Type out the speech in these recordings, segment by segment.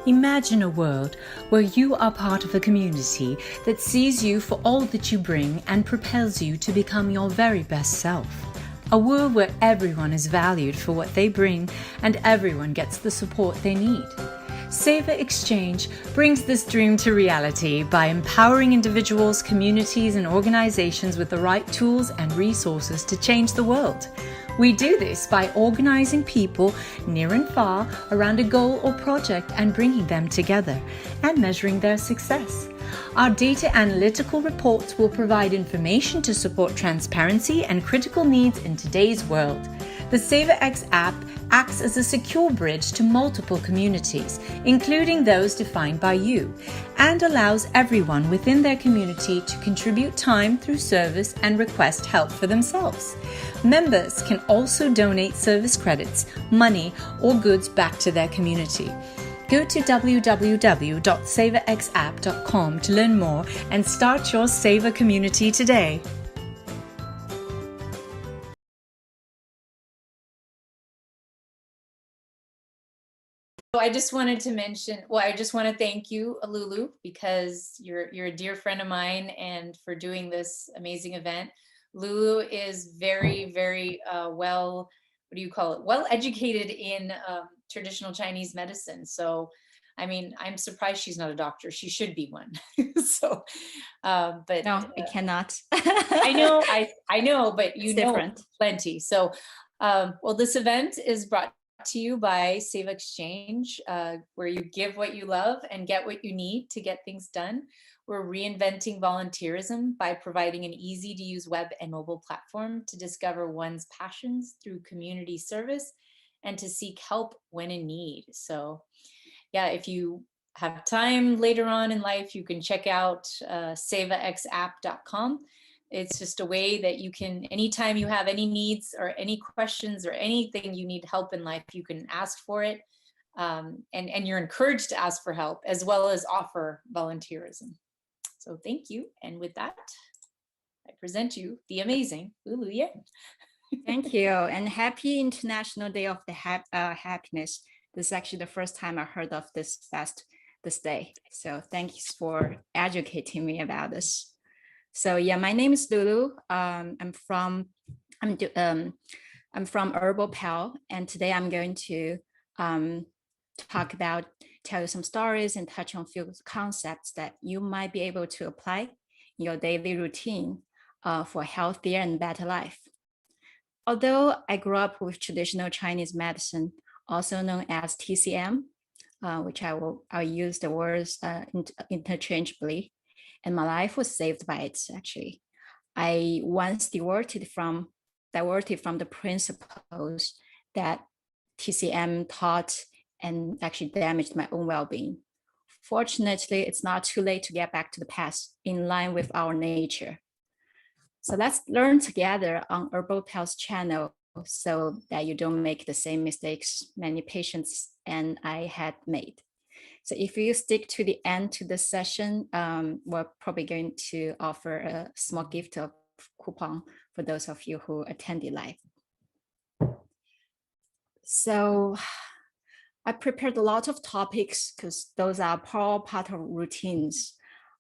Imagine a world where you are part of a community that sees you for all that you bring and propels you to become your very best self. A world where everyone is valued for what they bring and everyone gets the support they need. Savor Exchange brings this dream to reality by empowering individuals, communities, and organizations with the right tools and resources to change the world. We do this by organizing people near and far around a goal or project and bringing them together and measuring their success. Our data analytical reports will provide information to support transparency and critical needs in today's world. The SavorX app acts as a secure bridge to multiple communities, including those defined by you, and allows everyone within their community to contribute time through service and request help for themselves. Members can also donate service credits, money, or goods back to their community. Go to www.savorxapp.com to learn more and start your Savor community today. So I just wanted to mention, I just want to thank you, Lulu, because you're a dear friend of mine, and for doing this amazing event. Lulu is very, very well educated in traditional Chinese medicine. So, I mean, I'm surprised she's not a doctor. She should be one. So, but no, I cannot. I know, but you know plenty. So, well, this event is brought to you by Save Exchange, where you give what you love and get what you need to get things done. We're reinventing volunteerism by providing an easy-to-use web and mobile platform to discover one's passions through community service and to seek help when in need. So, yeah, if you have time later on in life, you can check out savorxapp.com. It's just a way that you can, anytime you have any needs or any questions or anything you need help in life, you can ask for it. And you're encouraged to ask for help as well as offer volunteerism. So thank you. And with that, I present you the amazing Lulu Yan. Thank you. And happy International Day of the Happiness. This is actually the first time I heard of this day. So thanks for educating me about this. So yeah, my name is Lulu. I'm from Herbal-Pal, and today I'm going to tell you some stories and touch on a few concepts that you might be able to apply in your daily routine for a healthier and better life. Although I grew up with traditional Chinese medicine, also known as TCM, which I'll use the words interchangeably, and my life was saved by it, actually. I once diverted from the principles that TCM taught and actually damaged my own well-being. Fortunately, it's not too late to get back to the past in line with our nature. So let's learn together on Herbal-Pal's channel so that you don't make the same mistakes many patients and I had made. So if you stick to the end to the session, we're probably going to offer a small gift of coupon for those of you who attended live. So I prepared a lot of topics because those are part of routines.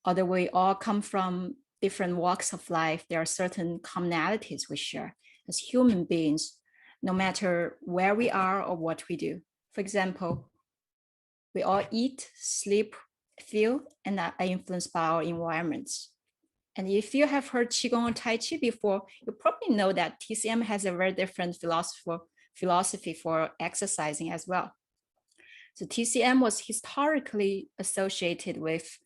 Although we all come from different walks of life, there are certain commonalities we share as human beings, no matter where we are or what we do. For example, we all eat, sleep, feel, and are influenced by our environments. And if you have heard Qigong or Tai Chi before, you probably know that TCM has a very different philosophy for exercising as well. So TCM was historically associated with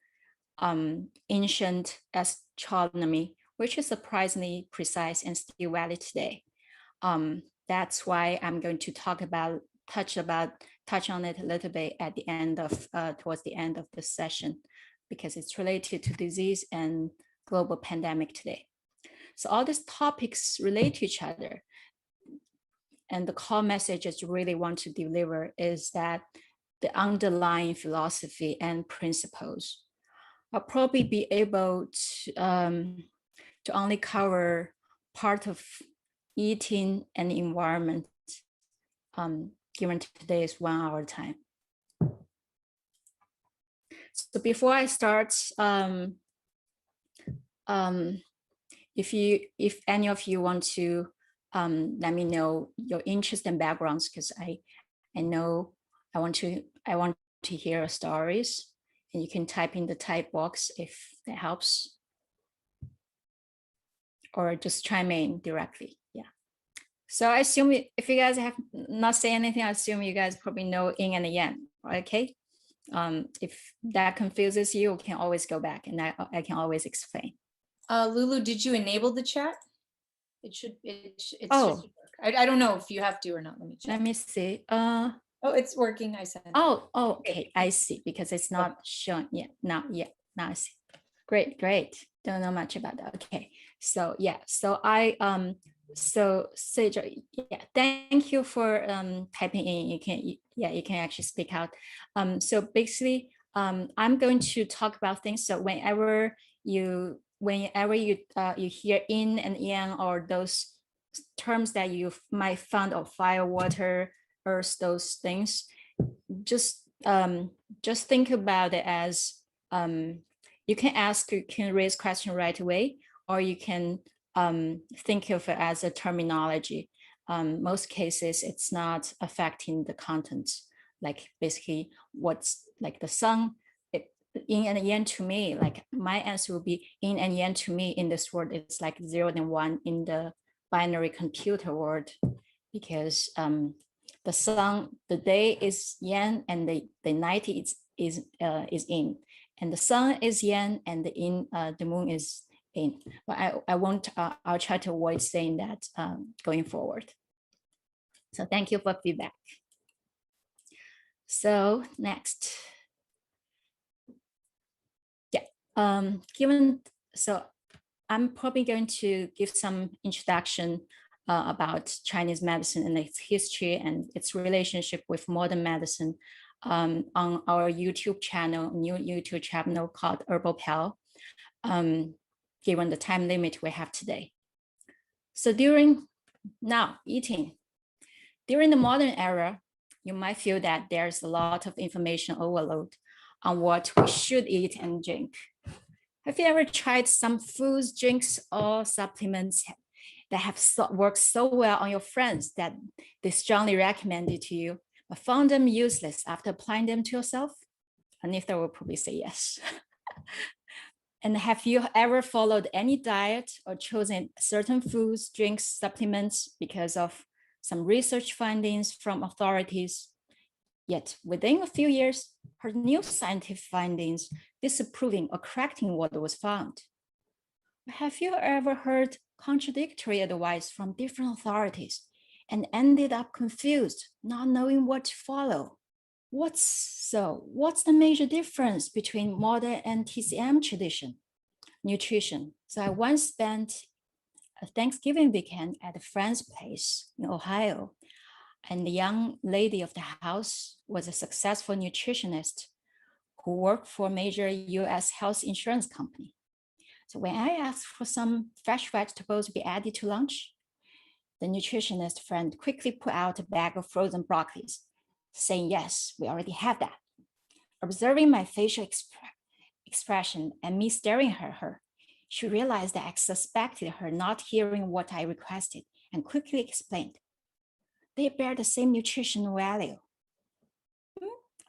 Ancient Astronomy, which is surprisingly precise and still valid today. That's why I'm going to touch on it a little bit at the end of towards the end of the session, because it's related to disease and global pandemic today. So all these topics relate to each other, and the core message I really want to deliver is that the underlying philosophy and principles. I'll probably be able to only cover part of eating and environment given today's 1 hour time. So before I start, if any of you want to let me know your interest and backgrounds, because I know I want to hear stories, and you can type in the type box if that helps, or just chime in directly. Yeah. So I assume if you guys have not say anything, I assume you guys probably know yin and yang. Okay. If that confuses you can always go back, and I can always explain. Lulu, did you enable the chat? It should. Oh, I don't know if you have to or not. Let me check. let me see. Oh, it's working. I said. Oh, okay. I see, because it's not shown yet. Now I see. Great. Don't know much about that. Okay. So yeah. So so Sage, yeah, thank you for typing in. You can actually speak out. So basically, I'm going to talk about things. So whenever you hear yin and yang, or those terms that you might find of fire, water, earth, those things, just think about it as you can raise question right away, or you can think of it as a terminology. Most cases, it's not affecting the contents. Like basically, what's like the sun, yin and yang to me, like my answer will be yin and yang to me in this world. It's like 0 and 1 in the binary computer world, because the sun, the day is yang, and the night is yin, and the sun is yang, and the moon is yin. But I won't. I'll try to avoid saying that going forward. So thank you for feedback. So next, yeah. So I'm probably going to give some introduction about Chinese medicine and its history and its relationship with modern medicine on our YouTube channel, new YouTube channel called Herbal-Pal, given the time limit we have today. So during the modern era, you might feel that there's a lot of information overload on what we should eat and drink. Have you ever tried some foods, drinks, or supplements that have worked so well on your friends that they strongly recommended to you, but found them useless after applying them to yourself? Anita will probably say yes. And have you ever followed any diet or chosen certain foods, drinks, supplements because of some research findings from authorities? Yet within a few years, heard new scientific findings disapproving or correcting what was found. Have you ever heard contradictory advice from different authorities and ended up confused, not knowing what to follow? What's the major difference between modern and TCM tradition? Nutrition. So I once spent a Thanksgiving weekend at a friend's place in Ohio, and the young lady of the house was a successful nutritionist who worked for a major US health insurance company. So when I asked for some fresh vegetables to be added to lunch, the nutritionist friend quickly put out a bag of frozen broccolis, saying, yes, we already have that. Observing my facial expression and me staring at her, she realized that I suspected her not hearing what I requested and quickly explained, they bear the same nutritional value.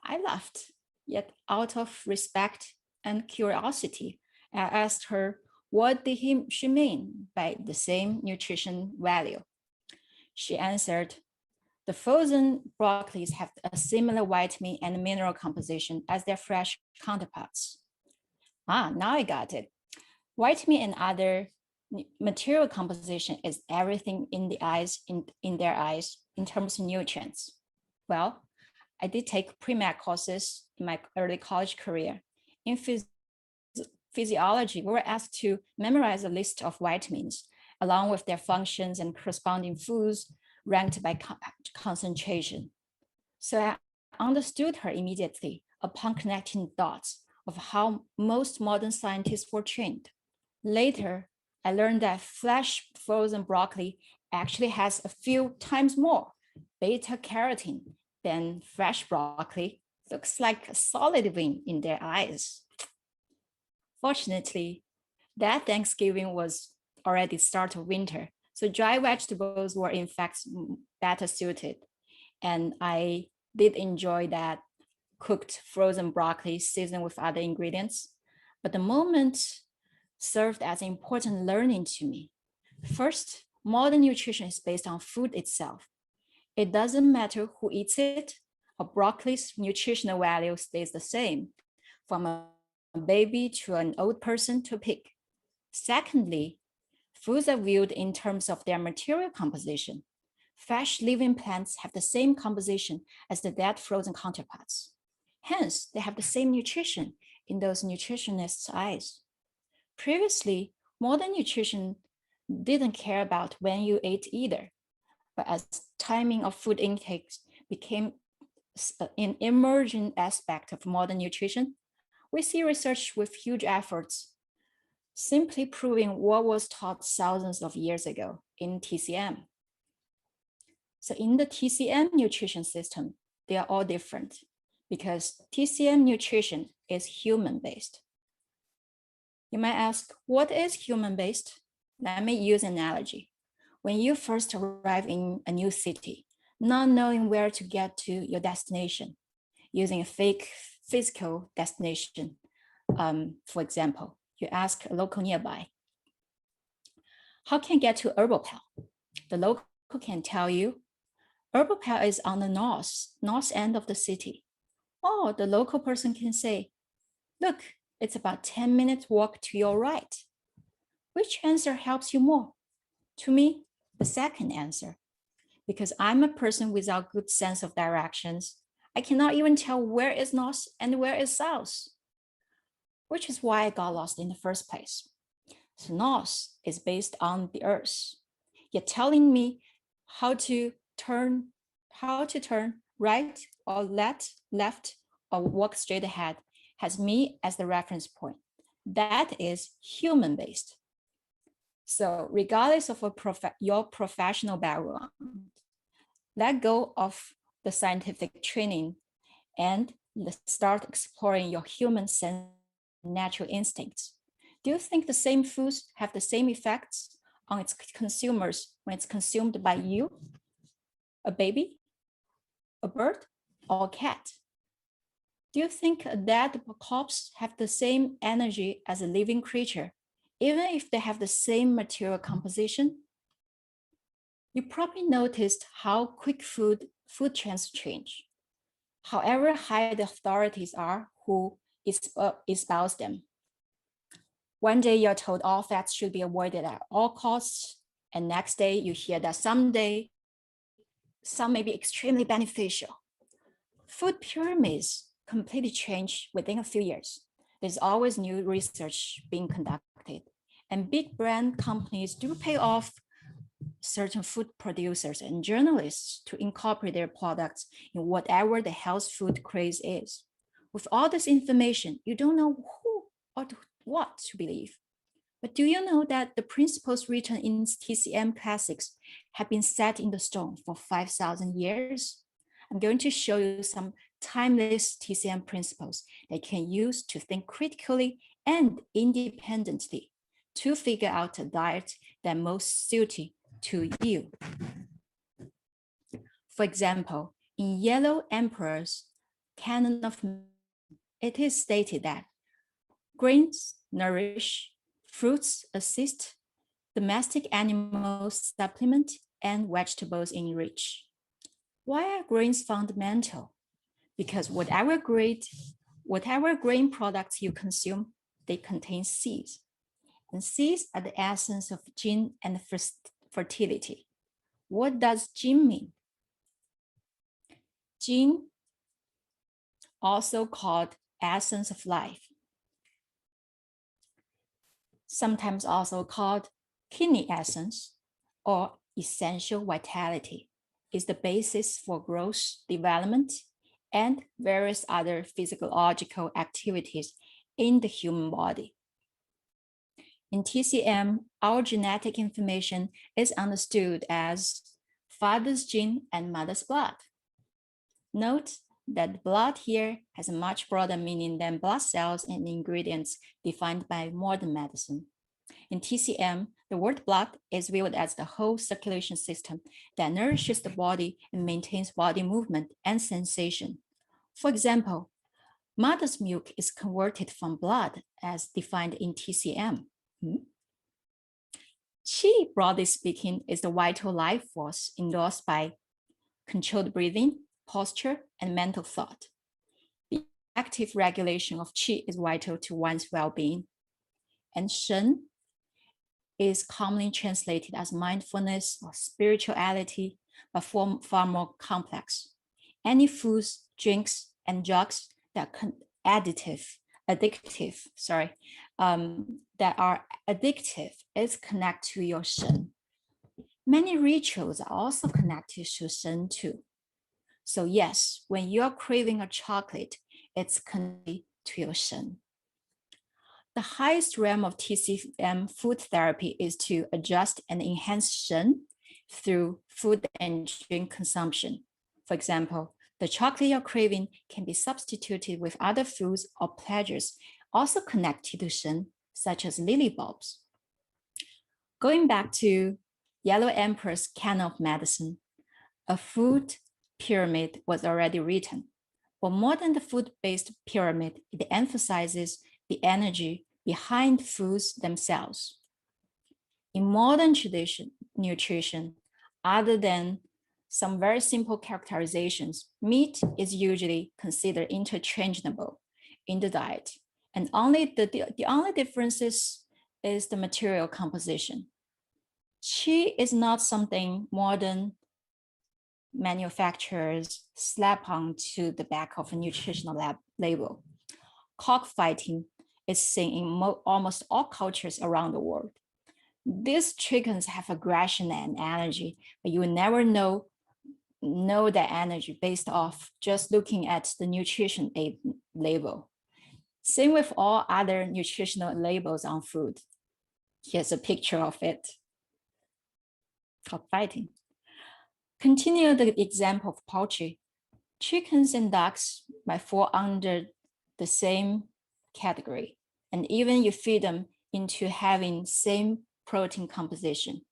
I laughed, yet out of respect and curiosity, I asked her, what did she mean by the same nutrition value? She answered, the frozen broccolis have a similar vitamin and mineral composition as their fresh counterparts. Now I got it. Vitamin and other material composition is everything in their eyes in terms of nutrients. Well, I did take pre-med courses in my early college career. In physiology, we were asked to memorize a list of vitamins along with their functions and corresponding foods ranked by concentration. So I understood her immediately upon connecting dots of how most modern scientists were trained. Later, I learned that fresh frozen broccoli actually has a few times more beta carotene than fresh broccoli, Looks like a solid win in their eyes. Fortunately, that Thanksgiving was already start of winter, so dry vegetables were in fact better suited. And I did enjoy that cooked frozen broccoli seasoned with other ingredients. But the moment served as important learning to me. First, modern nutrition is based on food itself. It doesn't matter who eats it, a broccoli's nutritional value stays the same from a baby to an old person to a pig. Secondly, foods are viewed in terms of their material composition. Fresh living plants have the same composition as the dead frozen counterparts. Hence, they have the same nutrition in those nutritionists' eyes. Previously, modern nutrition didn't care about when you ate either, but as timing of food intakes became an emerging aspect of modern nutrition, we see research with huge efforts simply proving what was taught thousands of years ago in TCM. So in the TCM nutrition system, they are all different because TCM nutrition is human-based. You might ask, what is human-based? Let me use an analogy. When you first arrive in a new city, not knowing where to get to your destination, using a fake physical destination, for example, you ask a local nearby, how can I get to Herbal-Pal? The local can tell you, Herbal-Pal is on the north end of the city. Or the local person can say, look, it's about 10 minutes walk to your right. Which answer helps you more? To me, the second answer, because I'm a person without good sense of directions. I cannot even tell where is north and where is south, which is why I got lost in the first place. So north is based on the earth. You're telling me how to turn right or left or walk straight ahead has me as the reference point. That is human-based. So regardless of your professional background, let go of the scientific training and start exploring your human sense, natural instincts. Do you think the same foods have the same effects on its consumers when it's consumed by you, a baby, a bird, or a cat? Do you think a dead corpse have the same energy as a living creature, even if they have the same material composition? You probably noticed how quick food trends change. However high the authorities are who espouse them. One day you're told all fats should be avoided at all costs, and next day you hear that some may be extremely beneficial. Food pyramids completely change within a few years. There's always new research being conducted, and big brand companies do pay off certain food producers and journalists to incorporate their products in whatever the health food craze is. With all this information, you don't know who or what to believe. But do you know that the principles written in TCM classics have been set in the stone for 5,000 years? I'm going to show you some timeless TCM principles that you can use to think critically and independently to figure out a diet that most suited to you. For example, in Yellow Emperor's Canon of it is stated that grains nourish, fruits assist, domestic animals supplement, and vegetables enrich. Why are grains fundamental? Because whatever grain products you consume, they contain seeds. And seeds are the essence of gene and fertility. What does gene mean? Gene, also called essence of life, sometimes also called kidney essence or essential vitality, is the basis for growth, development, and various other physiological activities in the human body. In TCM, our genetic information is understood as father's gene and mother's blood. Note that blood here has a much broader meaning than blood cells and ingredients defined by modern medicine. In TCM, the word blood is viewed as the whole circulation system that nourishes the body and maintains body movement and sensation. For example, mother's milk is converted from blood as defined in TCM. Qi, broadly speaking, is the vital life force endorsed by controlled breathing, posture, and mental thought. The active regulation of qi is vital to one's well-being. And shen is commonly translated as mindfulness or spirituality, but far more complex. Any foods, drinks, and drugs that that are addictive is connected to your shen. Many rituals are also connected to shen too. So yes, when you're craving a chocolate, it's connected to your shen. The highest realm of TCM food therapy is to adjust and enhance shen through food and drink consumption. For example, the chocolate you're craving can be substituted with other foods or pleasures also connected to shen, such as lily bulbs. Going back to Yellow Emperor's Canon of Medicine, a food pyramid was already written. But more than the food-based pyramid, it emphasizes the energy behind foods themselves. In modern nutrition, other than some very simple characterizations, meat is usually considered interchangeable in the diet. And the only difference is the material composition. Qi is not something modern manufacturers slap onto the back of a nutritional label. Cockfighting is seen in almost all cultures around the world. These chickens have aggression and energy, but you will never know that energy based off just looking at the nutrition label. Same with all other nutritional labels on food. Here's a picture of it. Cockfighting. Continue the example of poultry. Chickens and ducks might fall under the same category, and even you feed them into having same protein composition,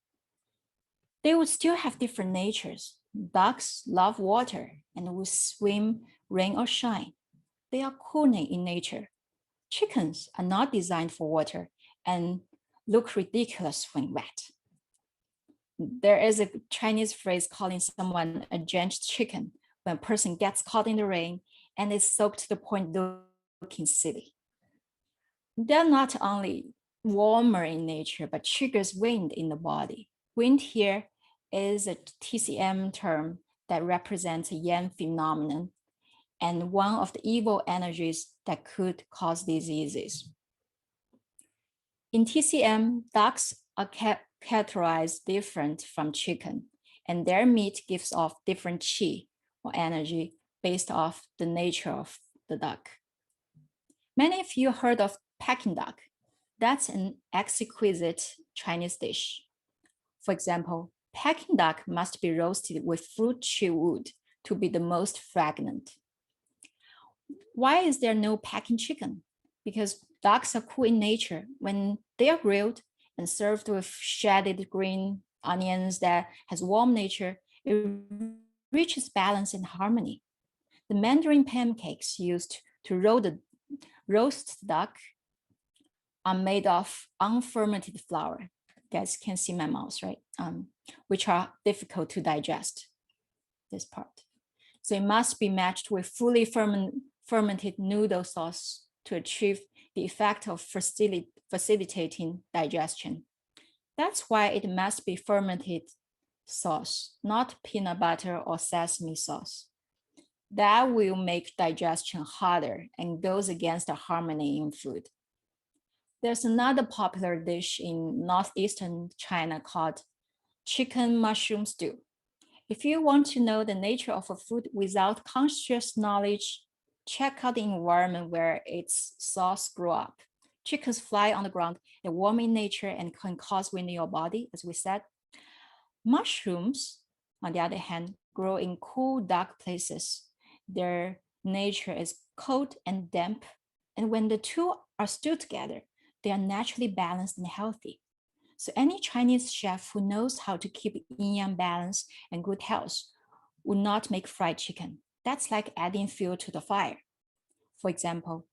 they would still have different natures. Ducks love water and will swim rain or shine. They are cooling in nature. Chickens are not designed for water and look ridiculous when wet. There is a Chinese phrase calling someone a drenched chicken when a person gets caught in the rain and is soaked to the point looking silly. They're not only warmer in nature, but triggers wind in the body. Wind here is a TCM term that represents a Yan phenomenon and one of the evil energies that could cause diseases. In TCM, ducks are categorized different from chicken, and their meat gives off different qi or energy based off the nature of the duck. Many of you heard of Peking duck. That's an exquisite Chinese dish. For example, Peking duck must be roasted with fruit tree wood to be the most fragrant. Why is there no Peking chicken? Because ducks are cool in nature. When they are grilled and served with shredded green onions that has warm nature, it reaches balance and harmony. The Mandarin pancakes used to roast duck are made of unfermented flour. You guys can see my mouth, right? Which are difficult to digest, this part. So it must be matched with fully fermented noodle sauce to achieve the effect of facilitating digestion. That's why it must be fermented sauce, not peanut butter or sesame sauce. That will make digestion harder and goes against the harmony in food. There's another popular dish in northeastern China called chicken mushroom stew. If you want to know the nature of a food without conscious knowledge, check out the environment where its sauce grew up. Chickens fly on the ground, they're warm in nature and can cause wind in your body, as we said. Mushrooms, on the other hand, grow in cool, dark places. Their nature is cold and damp, and when the two are stood together, they are naturally balanced and healthy. So any Chinese chef who knows how to keep yin-yang balance and good health would not make fried chicken. That's like adding fuel to the fire. For example,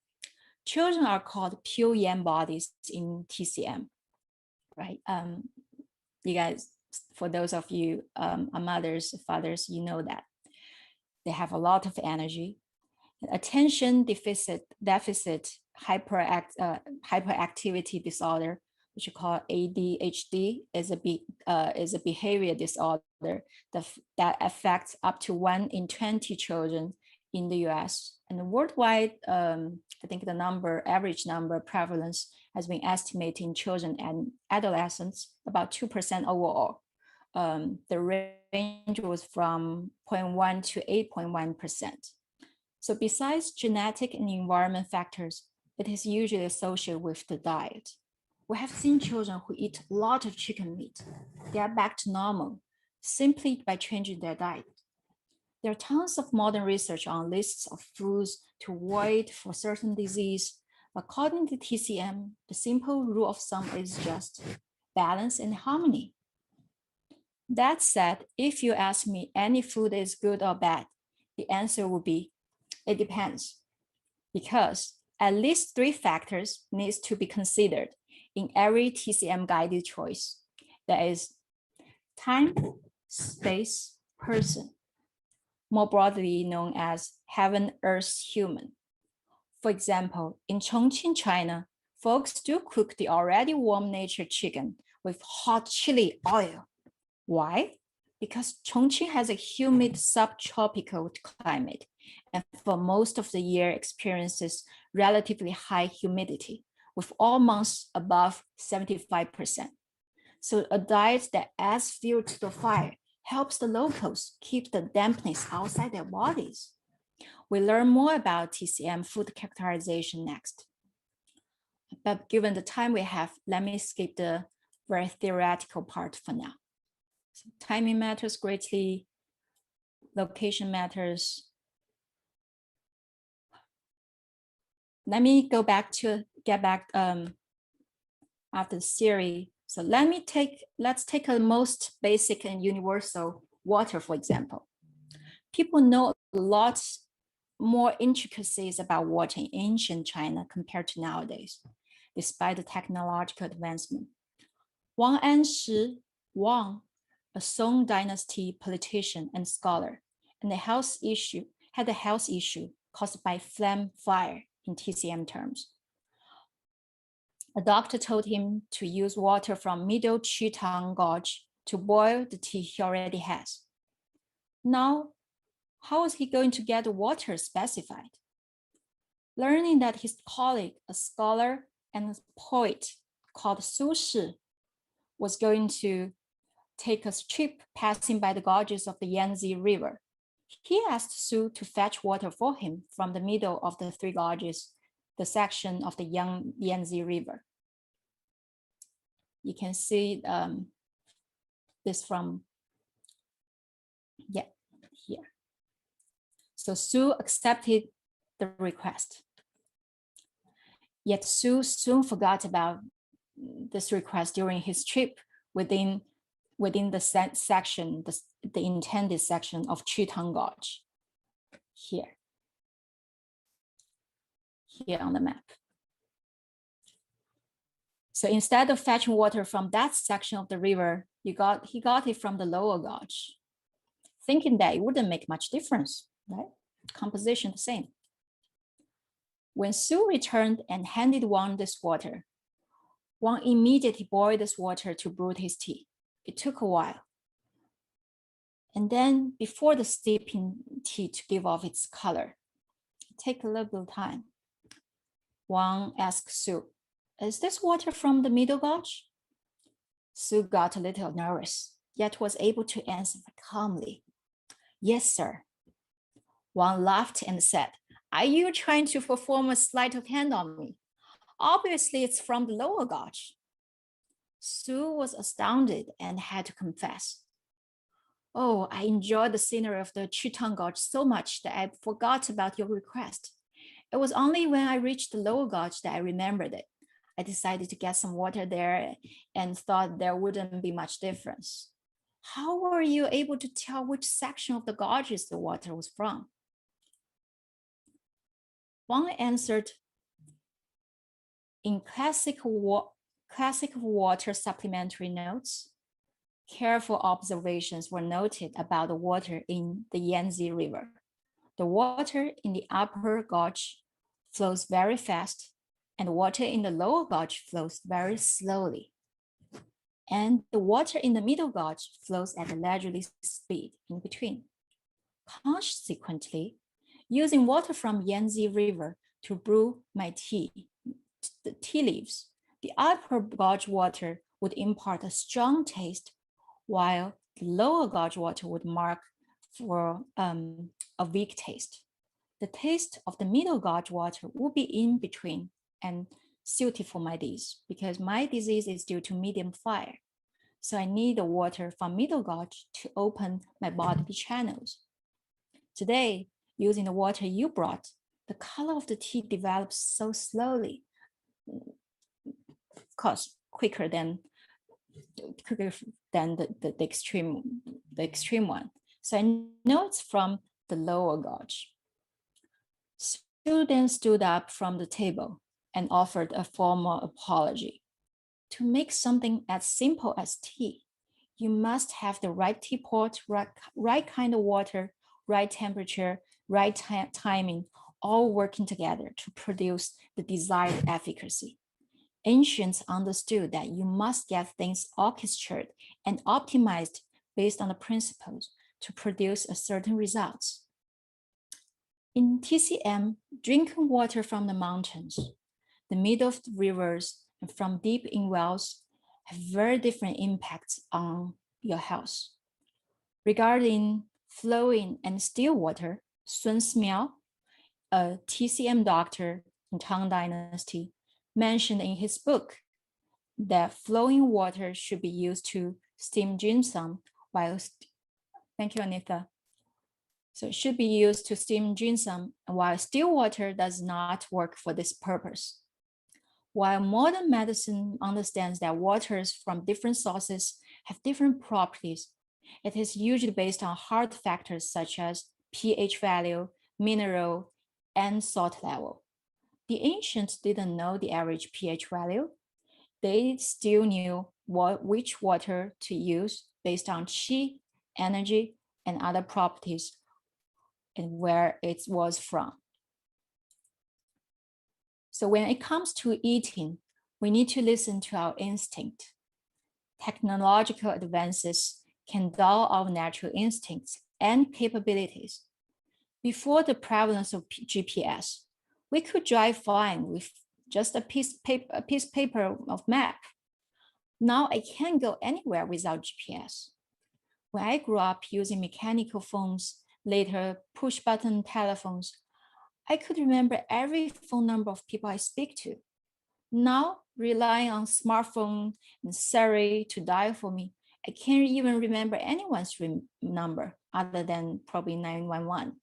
children are called pure yang bodies in TCM, right? You guys, for those of you are mothers, fathers, you know that. They have a lot of energy. Attention deficit hyperactivity disorder, which we call ADHD, is a behavior disorder that affects up to 1 in 20 children in the US. And worldwide, I think the average number prevalence has been estimated in children and adolescents about 2% overall. The range was from 0.1 to 8.1%. So besides genetic and environment factors, it is usually associated with the diet. We have seen children who eat a lot of chicken meat. They are back to normal simply by changing their diet. There are tons of modern research on lists of foods to avoid for certain disease. According to TCM, the simple rule of thumb is just balance and harmony. That said, if you ask me any food is good or bad, the answer would be it depends, because at least 3 factors needs to be considered in every TCM guided choice. That is time, space, person, more broadly known as heaven, earth, human. For example, in Chongqing, China, folks do cook the already warm nature chicken with hot chili oil. Why? Because Chongqing has a humid subtropical climate, and for most of the year experiences relatively high humidity, with all months above 75%. So a diet that adds fuel to the fire helps the locals keep the dampness outside their bodies. We learn more about TCM food characterization next. But given the time we have, let me skip the very theoretical part for now. So timing matters greatly, location matters. Let me get back after the theory. So let's take a most basic and universal water, for example. People know a lot more intricacies about water in ancient China compared to nowadays, despite the technological advancement. Wang Anshi, a Song dynasty politician and scholar, and had a health issue caused by phlegm fire in TCM terms. A doctor told him to use water from middle Qi-Tang Gorge to boil the tea he already has. Now, how is he going to get the water specified? Learning that his colleague, a scholar and a poet called Su Shi, was going to take a trip passing by the gorges of the Yangtze River, he asked Su to fetch water for him from the middle of the 3 gorges, the section of the Yangtze River. You can see this from, here. So Su accepted the request. Yet Su soon forgot about this request during his trip within the section, the intended section of Qi-Tang Gorge. Here on the map. So instead of fetching water from that section of the river, he got it from the lower gorge, thinking that it wouldn't make much difference, right? Composition the same. When Su returned and handed Wang this water, Wang immediately boiled this water to brew his tea. It took a while. And then before the steeping tea to give off its color, it take a little bit of time. Wang asked Su, "Is this water from the middle gorge?" Su got a little nervous, yet was able to answer calmly, "Yes, sir." Wang laughed and said, "Are you trying to perform a sleight of hand on me? Obviously, it's from the lower gorge." Su was astounded and had to confess, Oh, I enjoyed the scenery of the Chitang Gorge so much that I forgot about your request. It was only when I reached the lower gorge that I remembered it. I decided to get some water there and thought there wouldn't be much difference. How were you able to tell which section of the gorges the water was from? Wang answered, in classic water supplementary notes, careful observations were noted about the water in the Yangtze River. The water in the upper gorge flows very fast, and the water in the lower gorge flows very slowly. And the water in the middle gorge flows at a leisurely speed in between. Consequently, using water from Yangtze River to brew my tea, the tea leaves, the upper gorge water would impart a strong taste, while the lower gorge water would mark for a weak taste. The taste of the middle gorge water would be in between and suited for my disease because my disease is due to medium fire. So I need the water from middle gorge to open my body channels. Today, using the water you brought, the color of the tea develops so slowly, of course, quicker than the extreme one. So I know it's from the lower gorge. Sue then stood up from the table and offered a formal apology. To make something as simple as tea, you must have the right teapot, right kind of water, right temperature, right timing, all working together to produce the desired efficacy. Ancients understood that you must get things orchestrated and optimized based on the principles to produce a certain results. In TCM, drinking water from the mountains, the middle of the rivers, and from deep in wells have very different impacts on your health. Regarding flowing and still water, Sun Smiao, a TCM doctor in Tang Dynasty, mentioned in his book that flowing water should be used to steam ginseng thank you, Anita. So it should be used to steam ginseng, while still water does not work for this purpose. While modern medicine understands that waters from different sources have different properties, it is usually based on hard factors such as pH value, mineral, and salt level. The ancients didn't know the average pH value. They still knew which water to use based on qi, energy, and other properties and where it was from. So when it comes to eating, we need to listen to our instinct. Technological advances can dull our natural instincts and capabilities. Before the prevalence of GPS, we could drive fine with just a piece of paper of map. Now I can't go anywhere without GPS. When I grew up using mechanical phones, later push-button telephones, I could remember every phone number of people I speak to. Now, relying on smartphone and Siri to dial for me, I can't even remember anyone's number other than probably 911.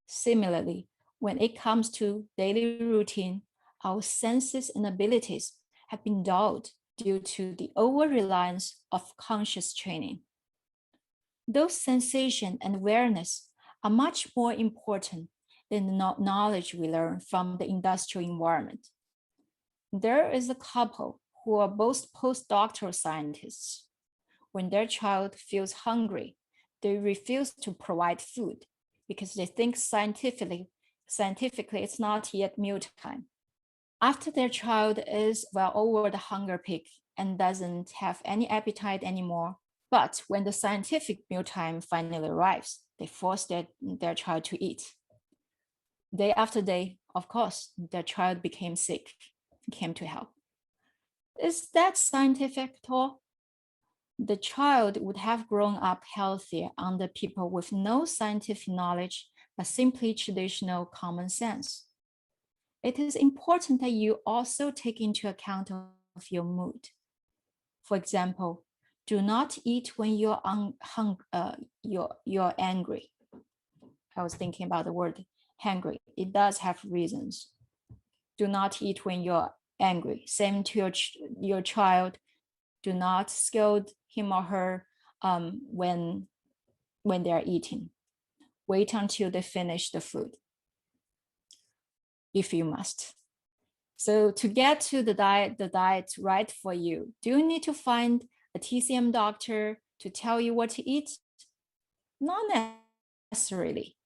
Similarly, when it comes to daily routine, our senses and abilities have been dulled due to the over-reliance of conscious training. Those sensation and awareness are much more important than the knowledge we learn from the industrial environment. There is a couple who are both postdoctoral scientists. When their child feels hungry, they refuse to provide food because they think scientifically it's not yet mealtime. After their child is well over the hunger peak and doesn't have any appetite anymore, but when the scientific mealtime finally arrives, they force their child to eat. Day after day, of course, their child became sick, came to help. Is that scientific at all? The child would have grown up healthier under people with no scientific knowledge, but simply traditional common sense. It is important that you also take into account of your mood. For example, do not eat when you're you're angry. I was thinking about the word hungry. It does have reasons. Do not eat when you're angry. Same to your child. Do not scold him or her when they're eating. Wait until they finish the food, if you must. So to get to the diet right for you, do you need to find a TCM doctor to tell you what to eat? Not necessarily.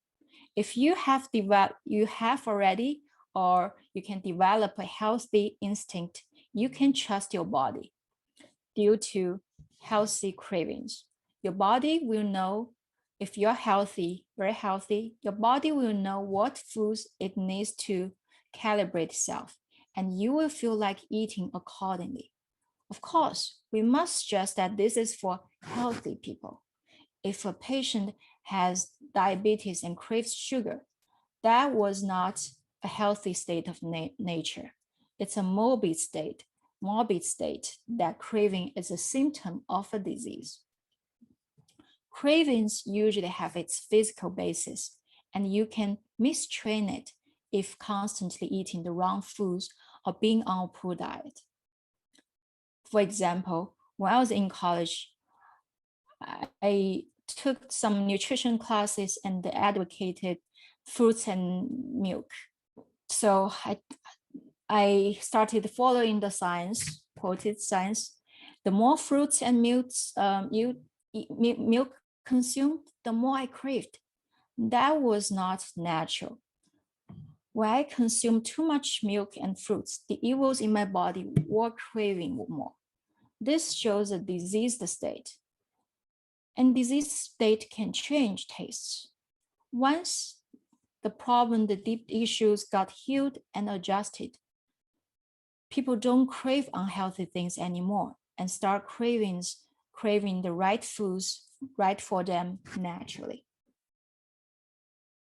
If you have already, or you can develop a healthy instinct, you can trust your body due to healthy cravings. Your body will know if you're healthy, very healthy, your body will know what foods it needs to calibrate itself, and you will feel like eating accordingly. Of course, we must stress that this is for healthy people. If a patient has diabetes and craves sugar, that was not a healthy state of nature. It's a morbid state that craving is a symptom of a disease. Cravings usually have its physical basis, and you can mistrain it if constantly eating the wrong foods or being on a poor diet. For example, when I was in college, I took some nutrition classes and advocated fruits and milk. So I started following the science, quoted science. The more fruits and milk consumed, the more I craved. That was not natural. When I consumed too much milk and fruits, the evils in my body were craving more. This shows a diseased state. And diseased state can change tastes. Once the deep issues got healed and adjusted, people don't crave unhealthy things anymore and start craving the right foods right for them naturally.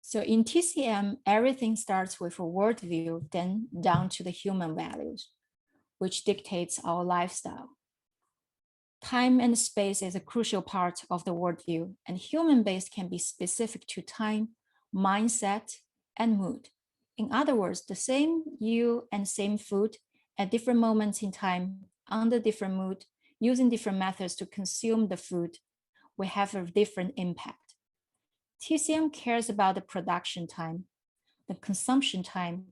So in TCM, everything starts with a worldview, then down to the human values, which dictates our lifestyle. Time and space is a crucial part of the worldview, and human-based can be specific to time, mindset, and mood. In other words, the same you and same food at different moments in time, under different mood, using different methods to consume the food, will have a different impact. TCM cares about the production time, the consumption time,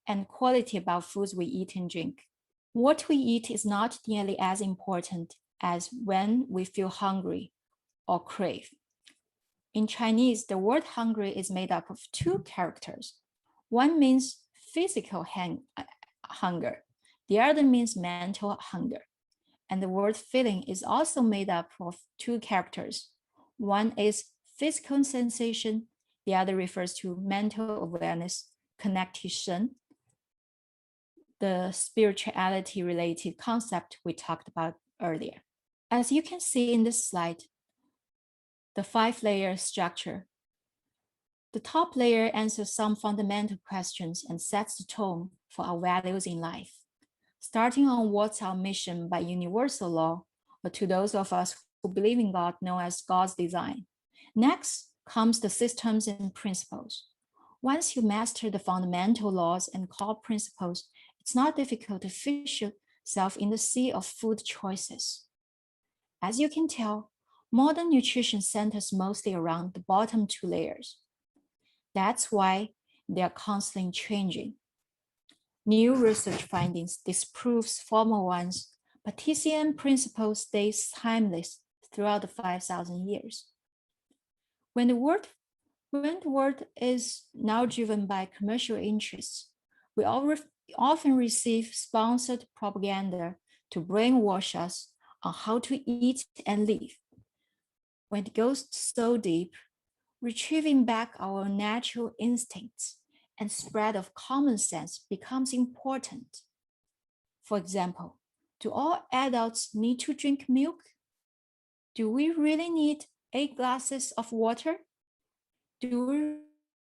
and quality about foods we eat and drink. What we eat is not nearly as important as when we feel hungry or crave. In Chinese, the word hungry is made up of two characters. One means physical hunger. The other means mental hunger. And the word feeling is also made up of two characters. One is physical sensation. The other refers to mental awareness, connection, the spirituality related concept we talked about earlier. As you can see in this slide, the 5-layer structure. The top layer answers some fundamental questions and sets the tone for our values in life. Starting on what's our mission by universal law, or to those of us who believe in God, known as God's design. Next comes the systems and principles. Once you master the fundamental laws and core principles, it's not difficult to fish yourself in the sea of food choices. As you can tell, modern nutrition centers mostly around the bottom 2 layers. That's why they are constantly changing. New research findings disproves former ones, but TCM principle stays timeless throughout the 5,000 years. When the world is now driven by commercial interests, we often receive sponsored propaganda to brainwash us on how to eat and live. When it goes so deep, retrieving back our natural instincts and spread of common sense becomes important. For example, do all adults need to drink milk? Do we really need 8 glasses of water? Do we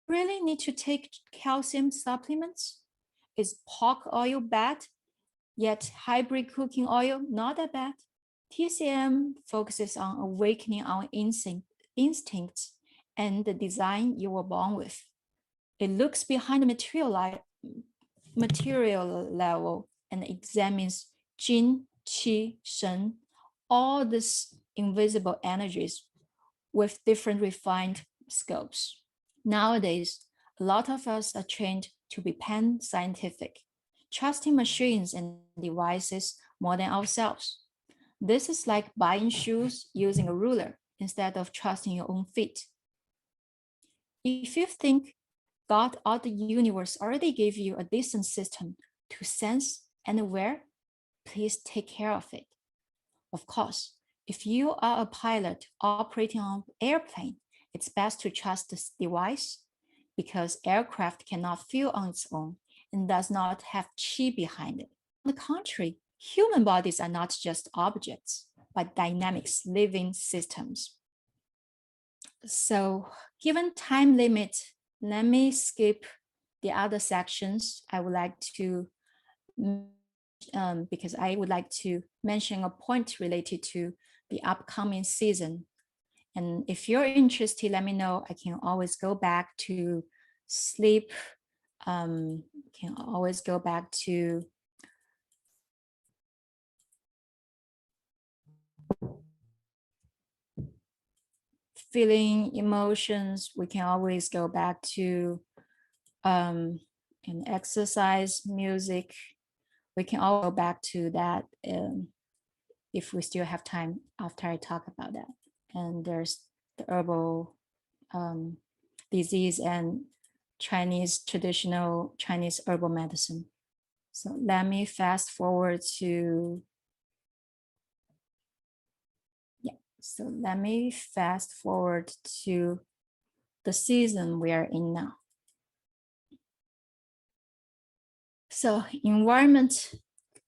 really need to take calcium supplements? Is pork oil bad, yet hybrid cooking oil not that bad? TCM focuses on awakening our instincts and the design you were born with. It looks behind the material level and examines Jin, Qi, Shen, all these invisible energies with different refined scopes. Nowadays, a lot of us are trained to be pan-scientific, trusting machines and devices more than ourselves. This is like buying shoes using a ruler instead of trusting your own feet. If you think God or the universe already gave you a decent system to sense and wear, please take care of it. Of course, if you are a pilot operating on an airplane, it's best to trust this device because aircraft cannot feel on its own and does not have chi behind it. On the contrary, human bodies are not just objects, but dynamic living systems. So given time limit, let me skip the other sections. I would like to, because I would like to mention a point related to the upcoming season. And if you're interested, let me know. I can always go back to sleep. Can always go back to feeling emotions. We can always go back to and exercise, music. We can all go back to that if we still have time after I talk about that. And there's the herbal disease and traditional Chinese herbal medicine. So let me fast forward to, so let me fast forward to the season we are in now. So environment,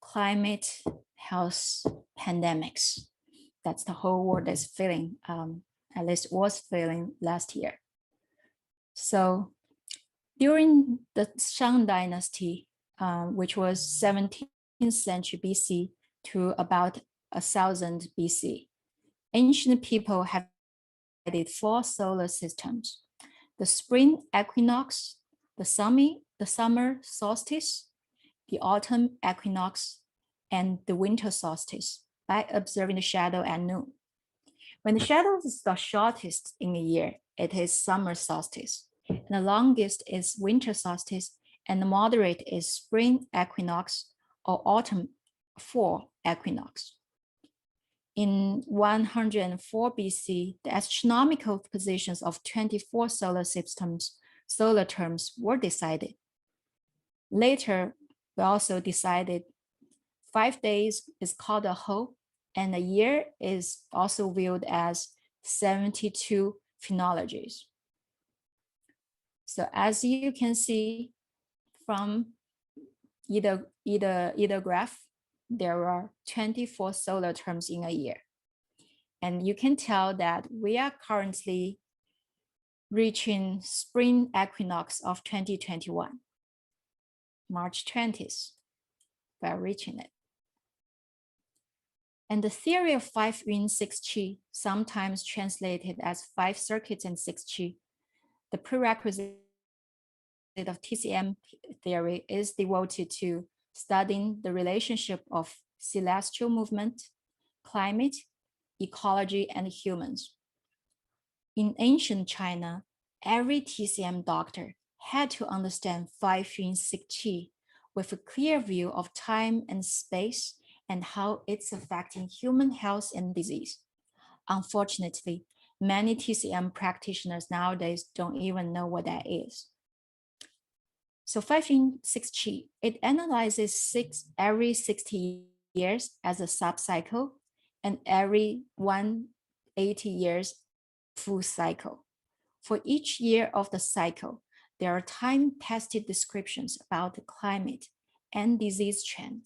climate, health, pandemics. That's the whole world is feeling, at least was feeling last year. So during the Shang Dynasty, which was 17th century BC to about 1000 BC, ancient people have divided 4 solar systems: the spring equinox, the summer solstice, the autumn equinox, and the winter solstice by observing the shadow at noon. When the shadow is the shortest in a year, it is summer solstice, and the longest is winter solstice, and the moderate is spring equinox or autumn fall equinox. In 104 BC, the astronomical positions of 24 solar terms were decided. Later, we also decided 5 days is called a whole, and a year is also viewed as 72 phenologies. So as you can see from either graph, there are 24 solar terms in a year. And you can tell that we are currently reaching spring equinox of 2021, March 20th, we are reaching it. And the theory of 5 yin, 6 qi, sometimes translated as 5 circuits and 6 qi, the prerequisite of TCM theory is devoted to studying the relationship of celestial movement, climate, ecology, and humans. In ancient China, every TCM doctor had to understand 5 yin, 6 qi with a clear view of time and space and how it's affecting human health and disease. Unfortunately, many TCM practitioners nowadays don't even know what that is. So 5 yin, 6 qi, it analyzes every 60 years as a sub-cycle and every 180 years full cycle. For each year of the cycle, there are time-tested descriptions about the climate and disease trends.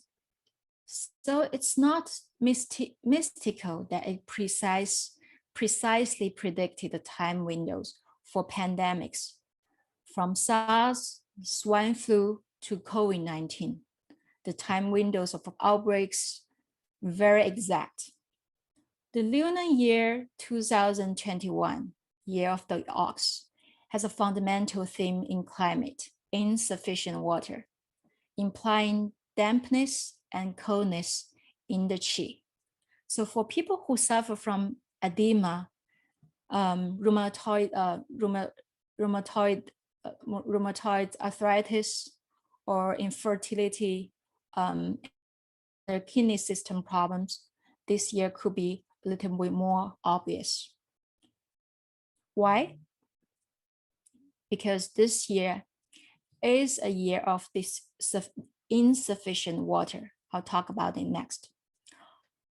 So it's not mystical that it precisely predicted the time windows for pandemics, from SARS, swine flu to COVID-19. The time windows of outbreaks very exact. The lunar year 2021, year of the ox, has a fundamental theme in climate, insufficient water, implying dampness and coldness in the qi. So for people who suffer from edema, rheumatoid arthritis, or infertility, their kidney system problems, this year could be a little bit more obvious. Why? Because this year is a year of this insufficient water. I'll talk about it next.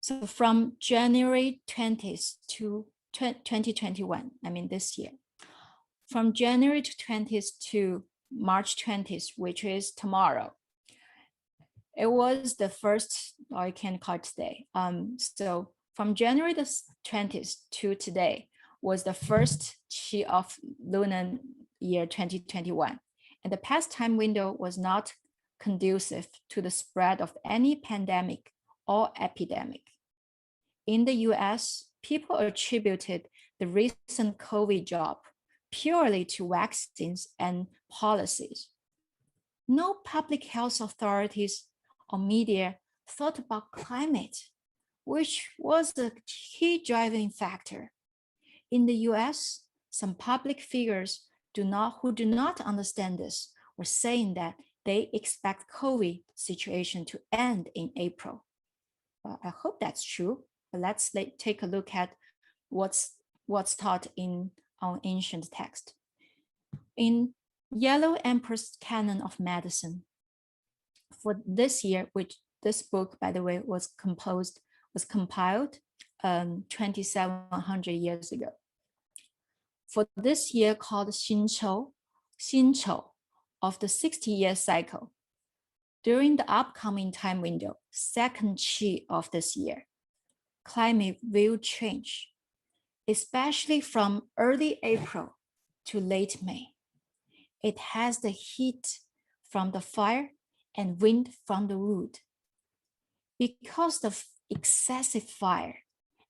So from January 20th to 2021, I mean this year, from January to 20th to March 20th, which is tomorrow, it was the first, or I can call it today. So from January the 20th to today was the first qi of lunar year 2021. And the past time window was not conducive to the spread of any pandemic or epidemic. In the US, people attributed the recent COVID drop purely to vaccines and policies. No public health authorities or media thought about climate, which was the key driving factor. In the US, some public figures who do not understand this were saying that they expect COVID situation to end in April. Well, I hope that's true, but let's take a look at what's taught on ancient text. In Yellow Emperor's Canon of Medicine, for this year, which this book, by the way, was compiled 2,700 years ago. For this year called Xinchou of the 60-year cycle, during the upcoming time window, second qi of this year, climate will change, especially from early April to late May. It has the heat from the fire and wind from the wood. Because of excessive fire,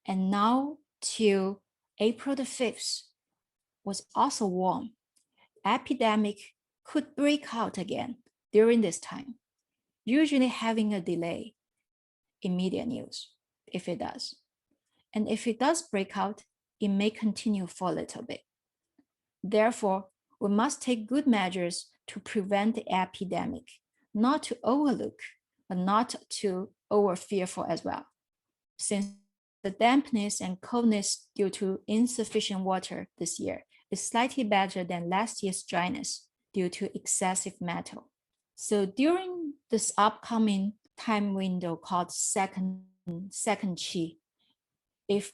and now till April the 5th was also warm, epidemic could break out again during this time, usually having a delay in media news, if it does. And if it does break out, it may continue for a little bit. Therefore, we must take good measures to prevent the epidemic, not to overlook, but not to over fearful as well. Since the dampness and coldness due to insufficient water this year is slightly better than last year's dryness due to excessive metal. So during this upcoming time window called second qi, if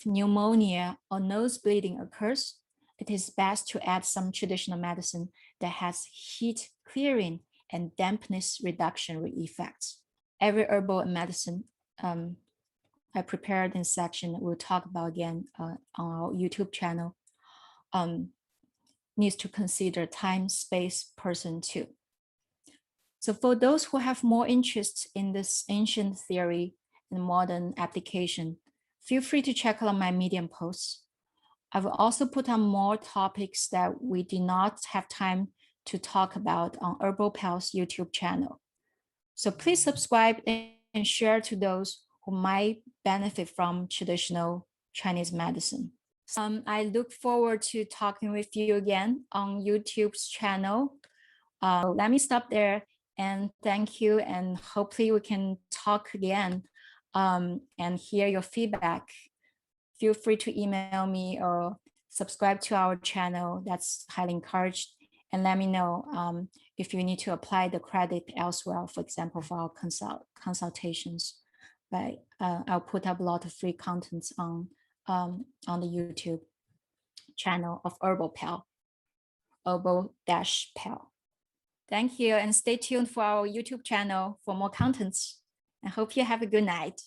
pneumonia or nose bleeding occurs, it is best to add some traditional medicine that has heat clearing and dampness reduction effects. Every herbal medicine I prepared in section we'll talk about again on our YouTube channel needs to consider time, space, person too. So for those who have more interest in this ancient theory and modern application, feel free to check out my Medium posts. I will also put on more topics that we did not have time to talk about on Herbal-Pal's YouTube channel. So please subscribe and share to those who might benefit from traditional Chinese medicine. I look forward to talking with you again on YouTube's channel. Let me stop there and thank you, and hopefully we can talk again and hear your feedback. Feel free to email me or subscribe to our channel. That's highly encouraged. And let me know if you need to apply the credit elsewhere, for example, for our consultations. But I'll put up a lot of free contents on the YouTube channel of Herbal-Pal, Herbal-Pal. Thank you, and stay tuned for our YouTube channel for more contents. I hope you have a good night.